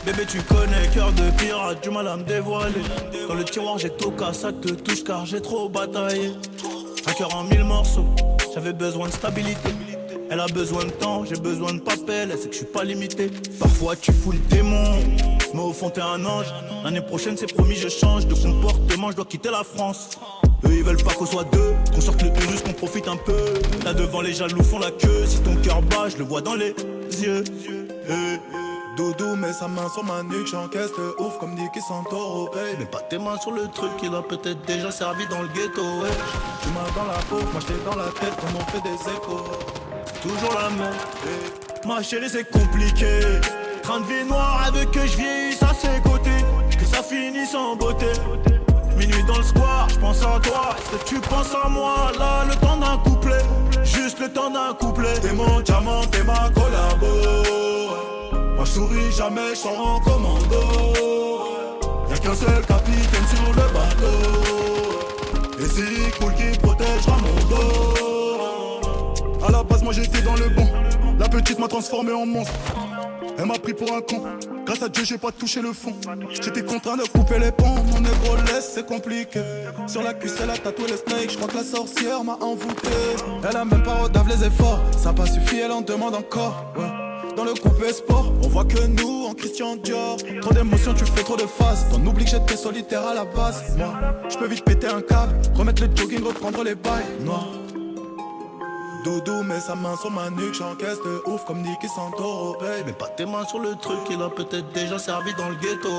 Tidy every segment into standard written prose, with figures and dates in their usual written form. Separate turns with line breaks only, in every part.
Bébé tu connais, cœur de pirate, du mal à me dévoiler. Dans le tiroir j'ai tout cas, ça te touche car j'ai trop bataillé. Un cœur en 1000 morceaux, j'avais besoin de stabilité. Elle a besoin de temps, j'ai besoin de papel, elle sait que je suis pas limité. Parfois tu fous le démon, mais au fond t'es un ange. L'année prochaine c'est promis je change de comportement, je dois quitter la France. Eux ils veulent pas qu'on soit deux, qu'on sorte le virus, qu'on profite un peu. Là devant les jaloux font la queue, si ton cœur bat je le vois dans les yeux.
Doudou met sa main sur ma nuque, j'encaisse de ouf comme Nicky Santoro.
Mets pas tes mains sur le truc, il a peut-être déjà servi dans le ghetto.
Tu m'as dans la peau, moi j'étais dans la tête, comme on fait des échos.
Toujours la même, ma chérie c'est compliqué. Train de vie noire, elle veut que je vieillisse à ses côtés, que ça finisse en beauté. Minuit dans le square, je pense à toi, est-ce que tu penses à moi? Là le temps d'un couplet, juste le temps d'un couplet.
T'es mon diamant, t'es ma collabo. Moi je souris jamais, je sors en commando. Y'a qu'un seul capitaine sur le bateau, et c'est cool qui protégera mon dos. À la base moi j'étais dans le bon, la petite m'a transformé en monstre. Elle m'a pris pour un con, grâce à Dieu j'ai pas touché le fond. J'étais contraint de couper les ponts, mon négro laisse c'est compliqué. Sur la cuisse elle a tatoué le snake, je crois que la sorcière m'a envoûté. Elle a même pas redave les efforts, ça a pas suffi elle en demande encore, ouais. Dans le coupé sport, on voit que nous en Christian Dior. Trop d'émotions, tu fais trop de phases. T'en oublies que j'étais solitaire à la base. Moi, je peux vite péter un câble, remettre le jogging, reprendre les bails noirs. Doudou met sa main sur ma nuque, j'encaisse de ouf comme Nicky Santoro.
Mets pas tes mains sur le truc, il a peut-être déjà servi dans le ghetto.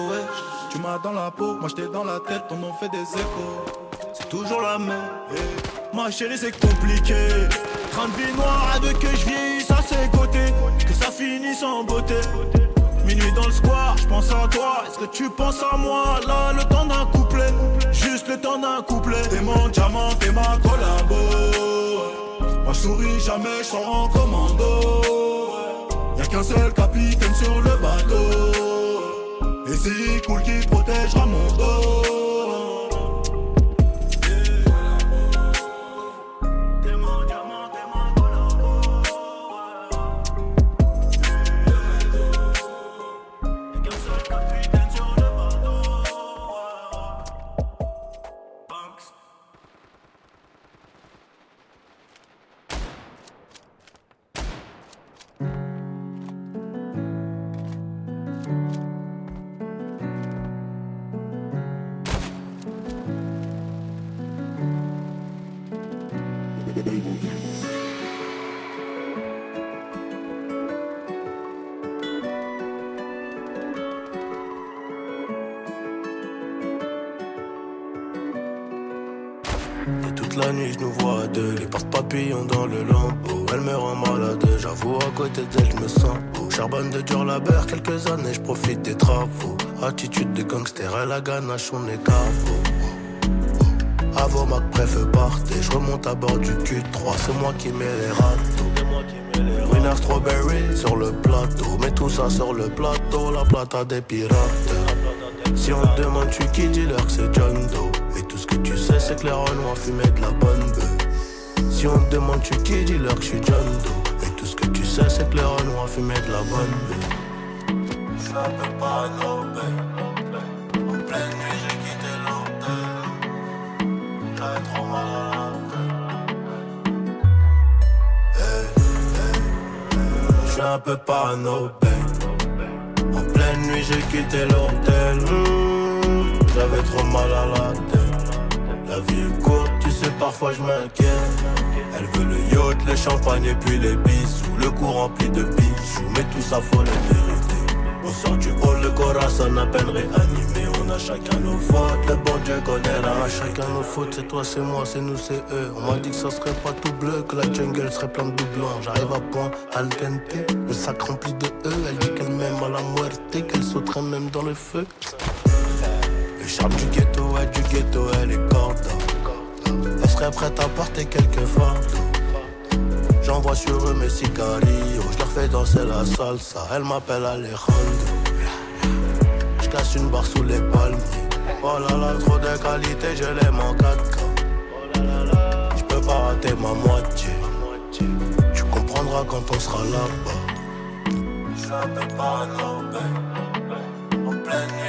Tu m'as dans la peau, moi j'étais dans la tête, ton nom fait des échos.
C'est toujours la même, ma chérie c'est compliqué. Train de vie noire, elle veut que je vieillisse à ses côtés, que ça finisse en beauté. Minuit dans le square, je pense à toi, est-ce que tu penses à moi? Là le temps d'un couplet, juste le temps d'un couplet.
T'es mon diamant, t'es ma collabo. Moi je souris jamais, je sors en commando. Y'a qu'un seul capitaine sur le bateau, et c'est cool qui protégera mon dos.
Et toute la nuit je nous vois à deux, les porte-papillons dans le lambeau. Elle me rend malade, j'avoue à côté d'elle je me sens beau. Charbonne de dur labeur, quelques années je profite des travaux. Attitude de gangster, elle a ganache, on est caveau. Avant ma préf partez, je remonte à bord du Q3, c'est moi qui mets les râteaux. Winner strawberry sur le plateau, mets tout ça sur le plateau, la plata des pirates. Si on te demande tu qui, dis-leur que c'est John Doe. Et tout ce que tu sais c'est que les Renois fumaient de la bonne bœuf. Si on te demande tu qui, dis-leur que je suis John Doe. Et tout ce que tu sais c'est que les Renois fumaient de la bonne bœuf. J'suis un peu parano, en pleine nuit j'ai quitté l'hôtel. J'avais trop mal à la tête. J'suis un peu parano, en pleine nuit j'ai quitté l'hôtel. J'avais trop mal à la tête. La vie est courte, tu sais parfois je m'inquiète. Elle veut le yacht, le champagne et puis les bisous. Le cou rempli de bijoux, mais tout ça faut le vérité. On sort du hall, le corazon à peine réanimé. On a chacun nos fautes, le bon Dieu connaît la. On a chacun nos fautes, c'est toi, c'est moi, c'est nous, c'est eux. On m'a dit que ça serait pas tout bleu, que la jungle serait plein de doublons. J'arrive à point, al dente, le sac rempli de eux. Elle dit qu'elle m'aime à la muerte, qu'elle sauterait même dans le feu. Le charme du ghetto, elle est corde. Elle serait prête à porter quelques fardeaux. J'envoie sur eux mes cigarillos, je leur fais danser la salsa. Elle m'appelle Alejandro. Je casse une barre sous les palmiers. Oh là là, trop de qualité, je l'aime en 4K. Je peux pas rater ma moitié. Tu comprendras quand on sera là-bas. J'suis un peu parano, pleine nuit.